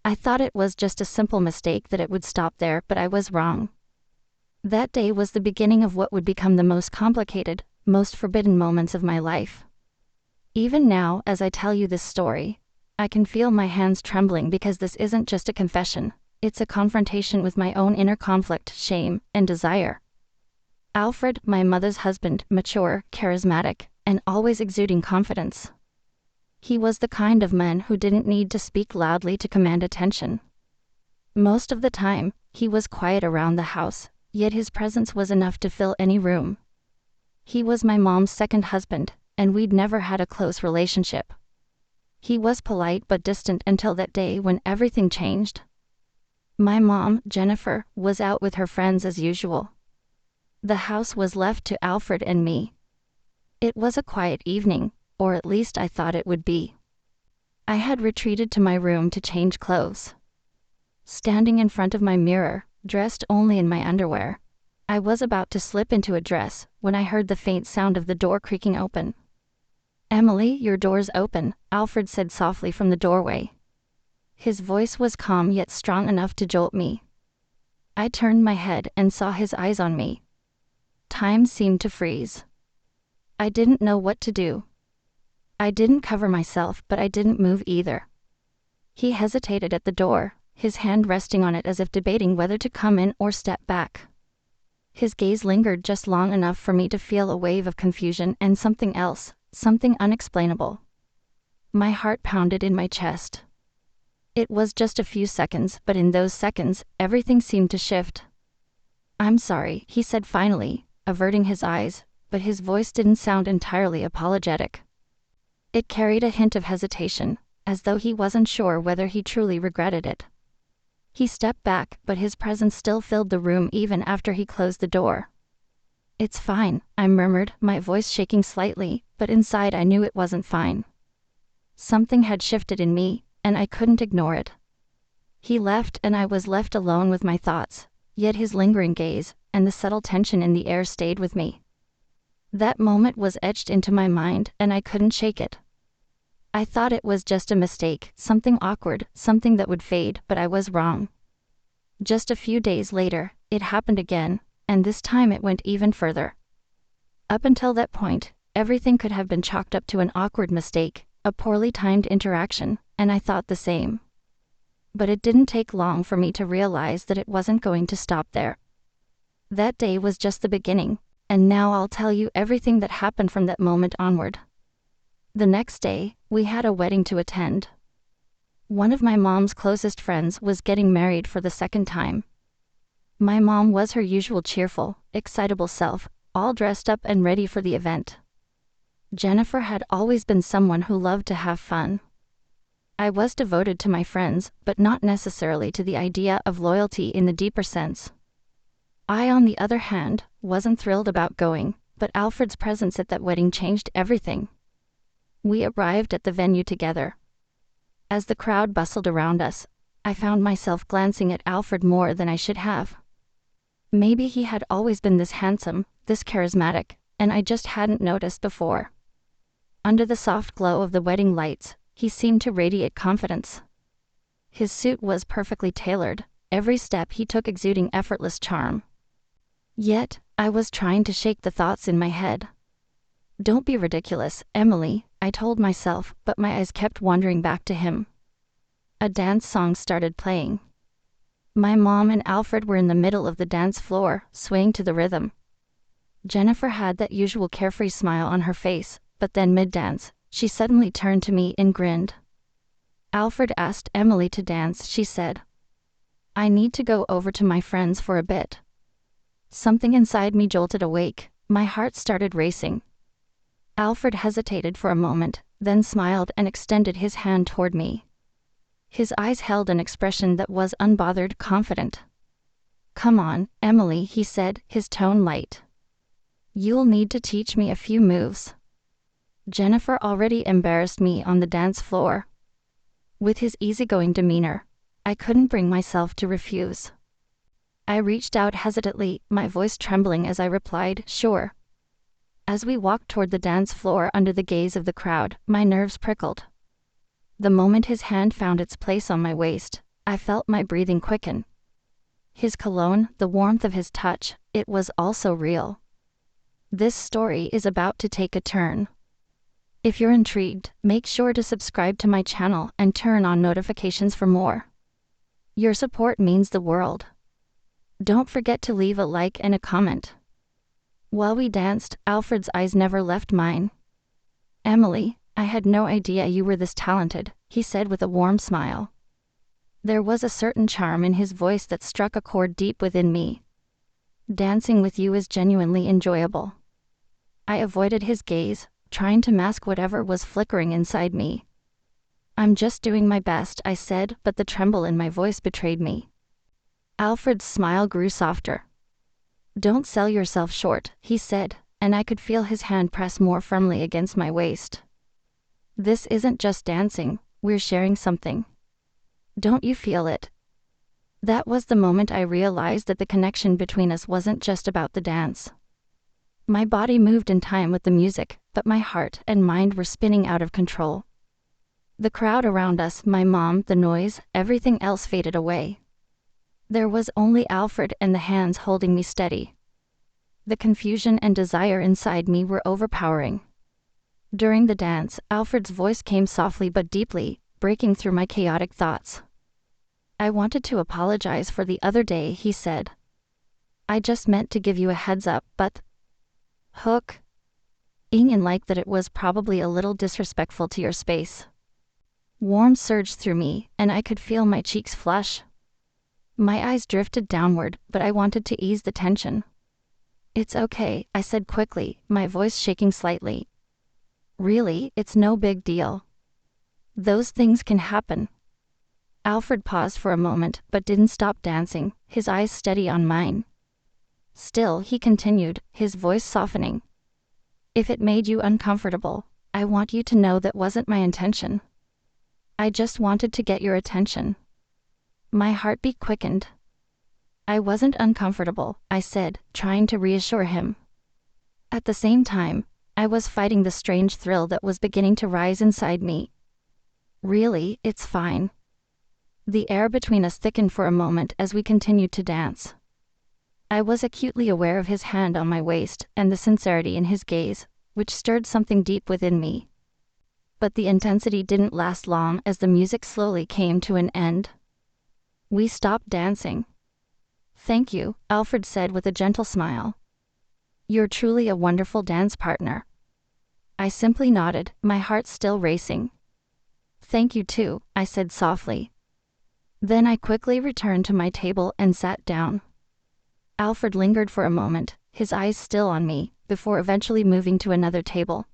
I thought it was just a simple mistake that it would stop there, but I was wrong. That day was the beginning of what would become the most complicated, most forbidden moments of my life. Even now, as I tell you this story, I can feel my hands trembling because this isn't just a confession, it's a confrontation with my own inner conflict, shame, and desire. Alfred, my mother's husband, mature, charismatic, and always exuding confidence. He was the kind of man who didn't need to speak loudly to command attention. Most of the time, he was quiet around the house, yet his presence was enough to fill any room. He was my mom's second husband, and we'd never had a close relationship. He was polite but distant until that day when everything changed. My mom, Jennifer, was out with her friends as usual. The house was left to Alfred and me. It was a quiet evening, or at least I thought it would be. I had retreated to my room to change clothes. Standing in front of my mirror, dressed only in my underwear, I was about to slip into a dress when I heard the faint sound of the door creaking open. "Emily, your door's open," Alfred said softly from the doorway. His voice was calm yet strong enough to jolt me. I turned my head and saw his eyes on me. Time seemed to freeze. I didn't know what to do. I didn't cover myself, but I didn't move either. He hesitated at the door, his hand resting on it as if debating whether to come in or step back. His gaze lingered just long enough for me to feel a wave of confusion and something else, something unexplainable. My heart pounded in my chest. It was just a few seconds, but in those seconds, everything seemed to shift. "I'm sorry," he said finally, averting his eyes, but his voice didn't sound entirely apologetic. It carried a hint of hesitation, as though he wasn't sure whether he truly regretted it. He stepped back, but his presence still filled the room even after he closed the door. "It's fine," I murmured, my voice shaking slightly, but inside I knew it wasn't fine. Something had shifted in me, and I couldn't ignore it. He left and I was left alone with my thoughts, yet his lingering gaze, and the subtle tension in the air stayed with me. That moment was etched into my mind, and I couldn't shake it. I thought it was just a mistake, something awkward, something that would fade, but I was wrong. Just a few days later, it happened again, and this time it went even further. Up until that point, everything could have been chalked up to an awkward mistake, a poorly timed interaction, and I thought the same. But it didn't take long for me to realize that it wasn't going to stop there. That day was just the beginning, and now I'll tell you everything that happened from that moment onward. The next day, we had a wedding to attend. One of my mom's closest friends was getting married for the second time. My mom was her usual cheerful, excitable self, all dressed up and ready for the event. Jennifer had always been someone who loved to have fun. I was devoted to my friends, but not necessarily to the idea of loyalty in the deeper sense. I, on the other hand, wasn't thrilled about going, but Alfred's presence at that wedding changed everything. We arrived at the venue together. As the crowd bustled around us, I found myself glancing at Alfred more than I should have. Maybe he had always been this handsome, this charismatic, and I just hadn't noticed before. Under the soft glow of the wedding lights, he seemed to radiate confidence. His suit was perfectly tailored, every step he took exuding effortless charm. Yet, I was trying to shake the thoughts in my head. "Don't be ridiculous, Emily," I told myself, but my eyes kept wandering back to him. A dance song started playing. My mom and Alfred were in the middle of the dance floor, swaying to the rhythm. Jennifer had that usual carefree smile on her face, but then mid-dance, she suddenly turned to me and grinned. "Alfred asked Emily to dance," she said. "I need to go over to my friends for a bit." Something inside me jolted awake, my heart started racing. Alfred hesitated for a moment, then smiled and extended his hand toward me. His eyes held an expression that was unbothered, confident. "Come on, Emily," he said, his tone light. "You'll need to teach me a few moves." Jennifer already embarrassed me on the dance floor. With his easygoing demeanor, I couldn't bring myself to refuse. I reached out hesitantly, my voice trembling as I replied, "Sure." As we walked toward the dance floor under the gaze of the crowd, my nerves prickled. The moment his hand found its place on my waist, I felt my breathing quicken. His cologne, the warmth of his touch, it was all so real. This story is about to take a turn. If you're intrigued, make sure to subscribe to my channel and turn on notifications for more. Your support means the world. Don't forget to leave a like and a comment. While we danced, Alfred's eyes never left mine. "Emily, I had no idea you were this talented," he said with a warm smile. There was a certain charm in his voice that struck a chord deep within me. "Dancing with you is genuinely enjoyable." I avoided his gaze, trying to mask whatever was flickering inside me. "I'm just doing my best," I said, but the tremble in my voice betrayed me. Alfred's smile grew softer. "Don't sell yourself short," he said, and I could feel his hand press more firmly against my waist. "This isn't just dancing, we're sharing something. Don't you feel it?" That was the moment I realized that the connection between us wasn't just about the dance. My body moved in time with the music, but my heart and mind were spinning out of control. The crowd around us, my mom, the noise, everything else faded away. There was only Alfred and the hands holding me steady. The confusion and desire inside me were overpowering. During the dance, Alfred's voice came softly but deeply, breaking through my chaotic thoughts. "I wanted to apologize for the other day," he said. "I just meant to give you a heads up, but..." Hook. "Ingen like that it was probably a little disrespectful to your space." Warmth surged through me, and I could feel my cheeks flush. My eyes drifted downward, but I wanted to ease the tension. "It's okay," I said quickly, my voice shaking slightly. "Really, it's no big deal. Those things can happen." Alfred paused for a moment, but didn't stop dancing, his eyes steady on mine. Still, he continued, his voice softening. "If it made you uncomfortable, I want you to know that wasn't my intention. I just wanted to get your attention." My heartbeat quickened. "I wasn't uncomfortable," I said, trying to reassure him. At the same time, I was fighting the strange thrill that was beginning to rise inside me. "Really, it's fine." The air between us thickened for a moment as we continued to dance. I was acutely aware of his hand on my waist and the sincerity in his gaze, which stirred something deep within me. But the intensity didn't last long as the music slowly came to an end. We stopped dancing. "Thank you," Alfred said with a gentle smile. "You're truly a wonderful dance partner." I simply nodded, my heart still racing. "Thank you too," I said softly. Then I quickly returned to my table and sat down. Alfred lingered for a moment, his eyes still on me, before eventually moving to another table.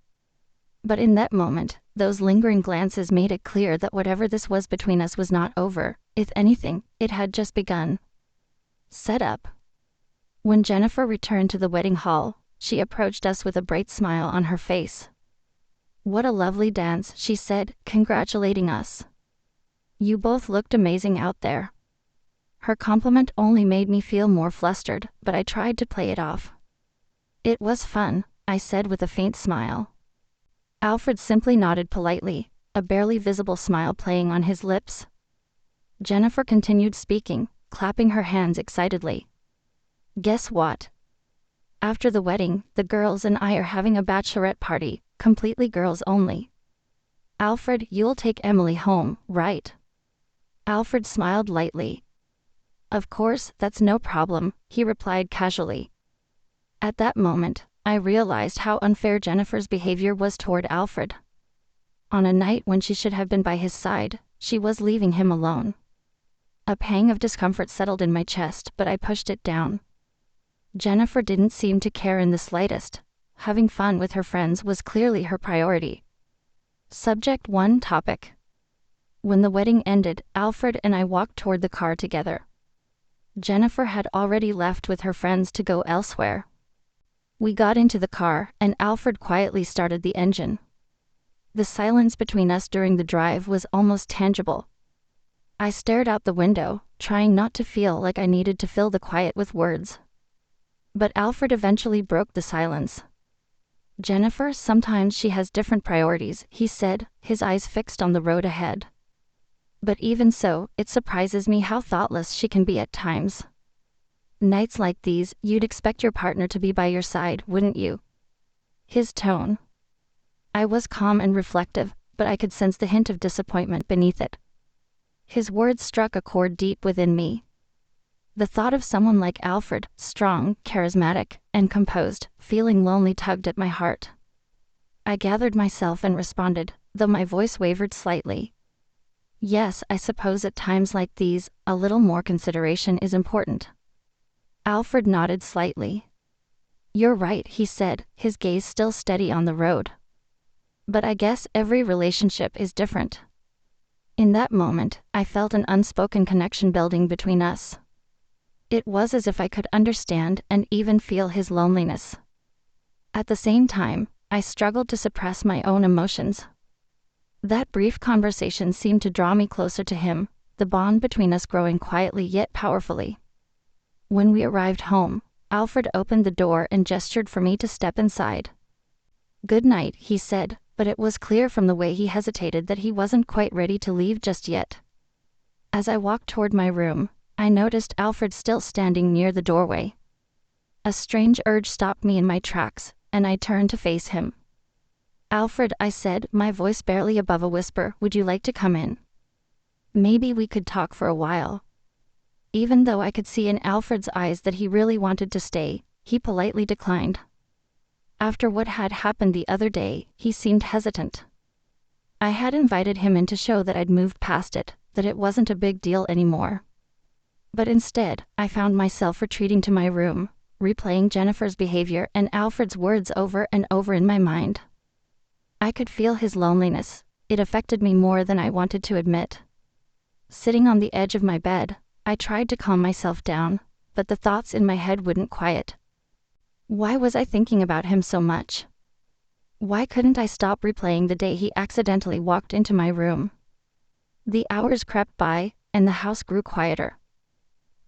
But in that moment, those lingering glances made it clear that whatever this was between us was not over. If anything, it had just begun. Set up. When Jennifer returned to the wedding hall, she approached us with a bright smile on her face. "What a lovely dance," she said, congratulating us. "You both looked amazing out there." Her compliment only made me feel more flustered, but I tried to play it off. "It was fun," I said with a faint smile. Alfred simply nodded politely, a barely visible smile playing on his lips. Jennifer continued speaking, clapping her hands excitedly. "Guess what? After the wedding, the girls and I are having a bachelorette party, completely girls only. Alfred, you'll take Emily home, right?" Alfred smiled lightly. "Of course, that's no problem," he replied casually. At that moment, I realized how unfair Jennifer's behavior was toward Alfred. On a night when she should have been by his side, she was leaving him alone. A pang of discomfort settled in my chest, but I pushed it down. Jennifer didn't seem to care in the slightest. Having fun with her friends was clearly her priority. Subject 1 topic. When the wedding ended, Alfred and I walked toward the car together. Jennifer had already left with her friends to go elsewhere. We got into the car, and Alfred quietly started the engine. The silence between us during the drive was almost tangible. I stared out the window, trying not to feel like I needed to fill the quiet with words. But Alfred eventually broke the silence. "Jennifer, sometimes she has different priorities," he said, his eyes fixed on the road ahead. But even so, it surprises me how thoughtless she can be at times. Nights like these, you'd expect your partner to be by your side, wouldn't you? His tone. I was calm and reflective, but I could sense the hint of disappointment beneath it. His words struck a chord deep within me. The thought of someone like Alfred, strong, charismatic, and composed, feeling lonely tugged at my heart. I gathered myself and responded, though my voice wavered slightly. Yes, I suppose at times like these, a little more consideration is important. Alfred nodded slightly. You're right, he said, his gaze still steady on the road. But I guess every relationship is different. In that moment, I felt an unspoken connection building between us. It was as if I could understand and even feel his loneliness. At the same time, I struggled to suppress my own emotions. That brief conversation seemed to draw me closer to him, the bond between us growing quietly yet powerfully. When we arrived home, Alfred opened the door and gestured for me to step inside. Good night, he said, but it was clear from the way he hesitated that he wasn't quite ready to leave just yet. As I walked toward my room, I noticed Alfred still standing near the doorway. A strange urge stopped me in my tracks, and I turned to face him. Alfred, I said, my voice barely above a whisper, would you like to come in? Maybe we could talk for a while. Even though I could see in Alfred's eyes that he really wanted to stay, he politely declined. After what had happened the other day, he seemed hesitant. I had invited him in to show that I'd moved past it, that it wasn't a big deal anymore. But instead, I found myself retreating to my room, replaying Jennifer's behavior and Alfred's words over and over in my mind. I could feel his loneliness. It affected me more than I wanted to admit. Sitting on the edge of my bed, I tried to calm myself down, but the thoughts in my head wouldn't quiet. Why was I thinking about him so much? Why couldn't I stop replaying the day he accidentally walked into my room? The hours crept by, and the house grew quieter.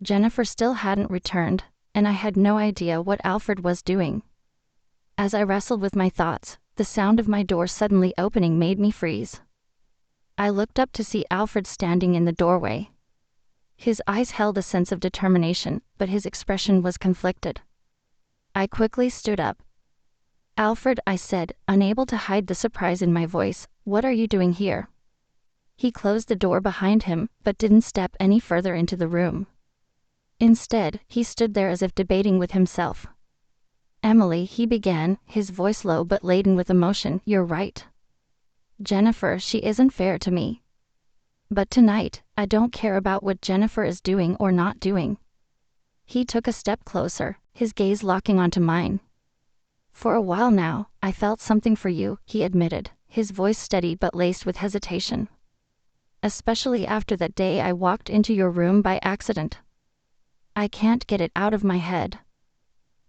Jennifer still hadn't returned, and I had no idea what Alfred was doing. As I wrestled with my thoughts, the sound of my door suddenly opening made me freeze. I looked up to see Alfred standing in the doorway. His eyes held a sense of determination, but his expression was conflicted. I quickly stood up. Alfred, I said, unable to hide the surprise in my voice, what are you doing here? He closed the door behind him, but didn't step any further into the room. Instead, he stood there as if debating with himself. Emily, he began, his voice low but laden with emotion, you're right. Jennifer, she isn't fair to me. But tonight, I don't care about what Jennifer is doing or not doing. He took a step closer, his gaze locking onto mine. For a while now, I felt something for you, he admitted, his voice steady but laced with hesitation. Especially after that day I walked into your room by accident. I can't get it out of my head.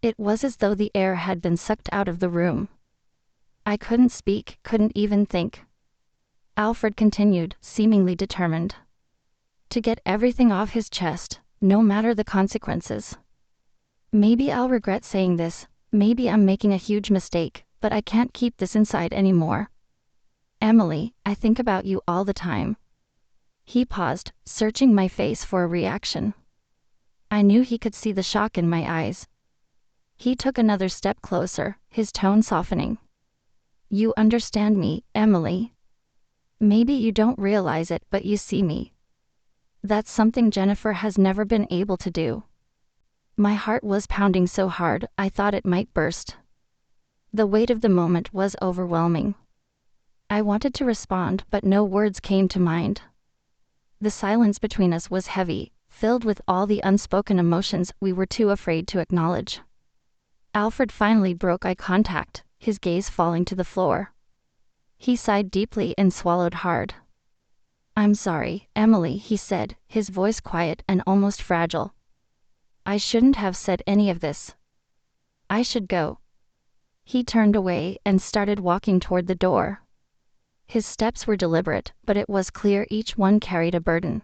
It was as though the air had been sucked out of the room. I couldn't speak, couldn't even think. Alfred continued, seemingly determined to get everything off his chest, no matter the consequences. Maybe I'll regret saying this, maybe I'm making a huge mistake, but I can't keep this inside anymore. Emily, I think about you all the time. He paused, searching my face for a reaction. I knew he could see the shock in my eyes. He took another step closer, his tone softening. You understand me, Emily. Maybe you don't realize it, but you see me. That's something Jennifer has never been able to do. My heart was pounding so hard, I thought it might burst. The weight of the moment was overwhelming. I wanted to respond, but no words came to mind. The silence between us was heavy, filled with all the unspoken emotions we were too afraid to acknowledge. Alfred finally broke eye contact, his gaze falling to the floor. He sighed deeply and swallowed hard. I'm sorry, Emily, he said, his voice quiet and almost fragile. I shouldn't have said any of this. I should go. He turned away and started walking toward the door. His steps were deliberate, but it was clear each one carried a burden.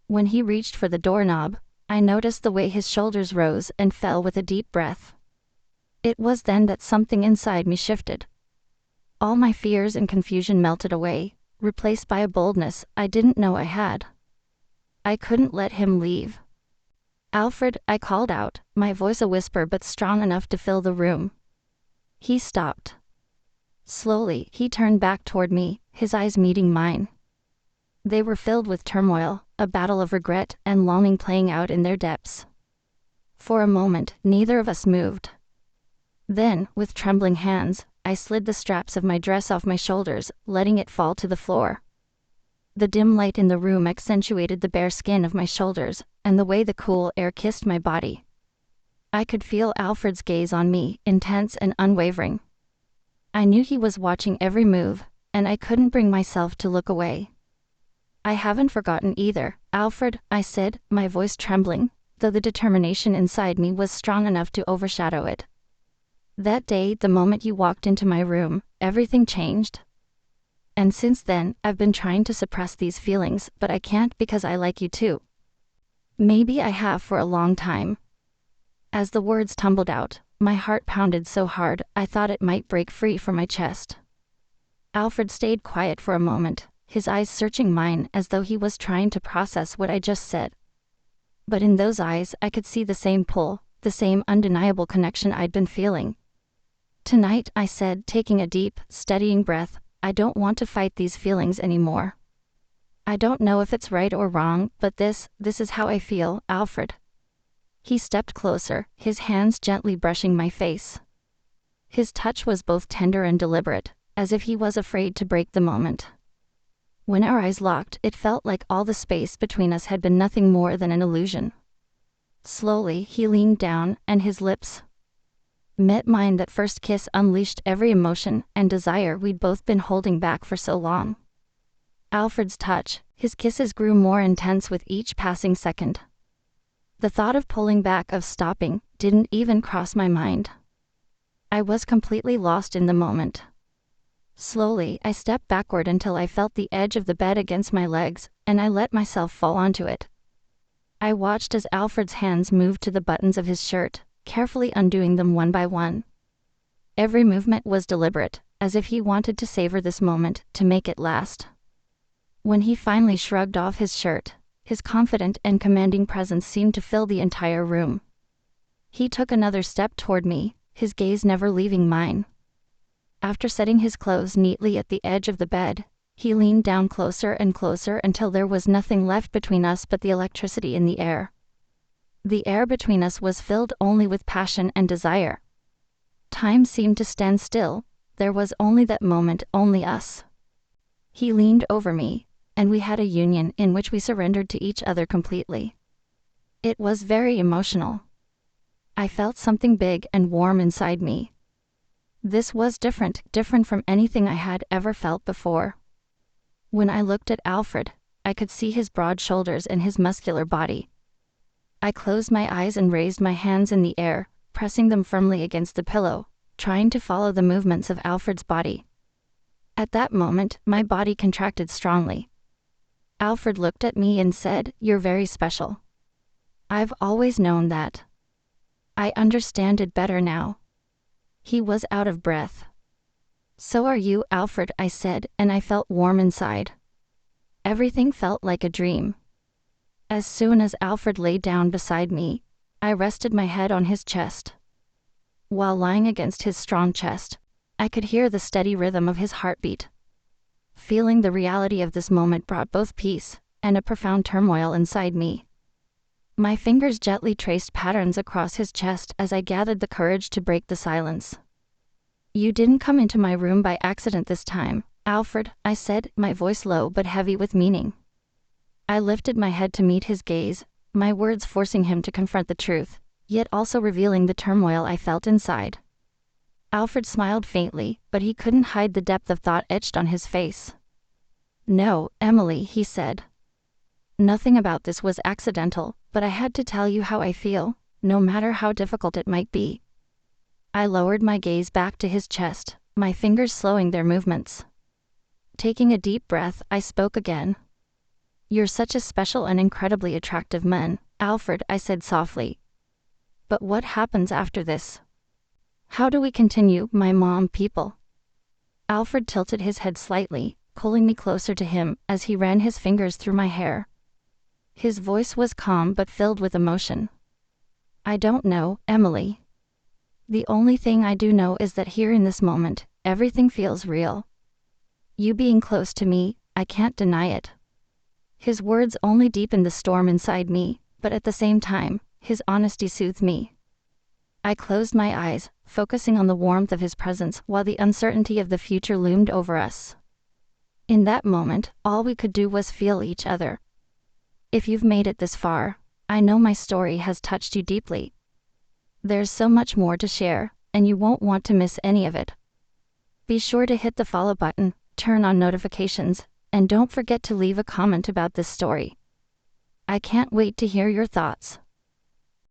When he reached for the doorknob, I noticed the way his shoulders rose and fell with a deep breath. It was then that something inside me shifted. All my fears and confusion melted away, replaced by a boldness I didn't know I had. I couldn't let him leave. "Alfred," I called out, my voice a whisper but strong enough to fill the room. He stopped. Slowly, he turned back toward me, his eyes meeting mine. They were filled with turmoil, a battle of regret and longing playing out in their depths. For a moment, neither of us moved. Then, with trembling hands, I slid the straps of my dress off my shoulders, letting it fall to the floor. The dim light in the room accentuated the bare skin of my shoulders, and the way the cool air kissed my body. I could feel Alfred's gaze on me, intense and unwavering. I knew he was watching every move, and I couldn't bring myself to look away. "I haven't forgotten either, Alfred," I said, my voice trembling, though the determination inside me was strong enough to overshadow it. "That day, the moment you walked into my room, everything changed. And since then, I've been trying to suppress these feelings, but I can't because I like you too. Maybe I have for a long time." As the words tumbled out, my heart pounded so hard I thought it might break free from my chest. Alfred stayed quiet for a moment, his eyes searching mine as though he was trying to process what I just said. But in those eyes I could see the same pull, the same undeniable connection I'd been feeling. "Tonight," I said, taking a deep, steadying breath, "I don't want to fight these feelings anymore. I don't know if it's right or wrong, but this is how I feel, Alfred." He stepped closer, his hands gently brushing my face. His touch was both tender and deliberate, as if he was afraid to break the moment. When our eyes locked, it felt like all the space between us had been nothing more than an illusion. Slowly, he leaned down, and his lips met mine. That first kiss unleashed every emotion and desire we'd both been holding back for so long. Alfred's touch, his kisses grew more intense with each passing second. The thought of pulling back, of stopping, didn't even cross my mind. I was completely lost in the moment. Slowly, I stepped backward until I felt the edge of the bed against my legs, and I let myself fall onto it. I watched as Alfred's hands moved to the buttons of his shirt, carefully undoing them one by one. Every movement was deliberate, as if he wanted to savor this moment, to make it last. When he finally shrugged off his shirt, his confident and commanding presence seemed to fill the entire room. He took another step toward me, his gaze never leaving mine. After setting his clothes neatly at the edge of the bed, he leaned down closer and closer until there was nothing left between us but the electricity in the air. The air between us was filled only with passion and desire. Time seemed to stand still. There was only that moment, only us. He leaned over me, and we had a union in which we surrendered to each other completely. It was very emotional. I felt something big and warm inside me. This was different from anything I had ever felt before. When I looked at Alfred, I could see his broad shoulders and his muscular body. I closed my eyes and raised my hands in the air, pressing them firmly against the pillow, trying to follow the movements of Alfred's body. At that moment, my body contracted strongly. Alfred looked at me and said, "You're very special." I've always known that. I understand it better now. He was out of breath. "So are you, Alfred," I said, and I felt warm inside. Everything felt like a dream. As soon as Alfred lay down beside me, I rested my head on his chest. While lying against his strong chest, I could hear the steady rhythm of his heartbeat. Feeling the reality of this moment brought both peace and a profound turmoil inside me. My fingers gently traced patterns across his chest as I gathered the courage to break the silence. "You didn't come into my room by accident this time, Alfred," I said, my voice low but heavy with meaning. I lifted my head to meet his gaze, my words forcing him to confront the truth, yet also revealing the turmoil I felt inside. Alfred smiled faintly, but he couldn't hide the depth of thought etched on his face. "No, Emily," he said. "Nothing about this was accidental, but I had to tell you how I feel, no matter how difficult it might be." I lowered my gaze back to his chest, my fingers slowing their movements. Taking a deep breath, I spoke again. "You're such a special and incredibly attractive man, Alfred," I said softly. "But what happens after this? How do we continue, my mom people?" Alfred tilted his head slightly, pulling me closer to him as he ran his fingers through my hair. His voice was calm but filled with emotion. "I don't know, Emily. The only thing I do know is that here in this moment, everything feels real. You being close to me, I can't deny it." His words only deepened the storm inside me, but at the same time, his honesty soothed me. I closed my eyes, focusing on the warmth of his presence while the uncertainty of the future loomed over us. In that moment, all we could do was feel each other. If you've made it this far, I know my story has touched you deeply. There's so much more to share, and you won't want to miss any of it. Be sure to hit the follow button, turn on notifications, and don't forget to leave a comment about this story. I can't wait to hear your thoughts.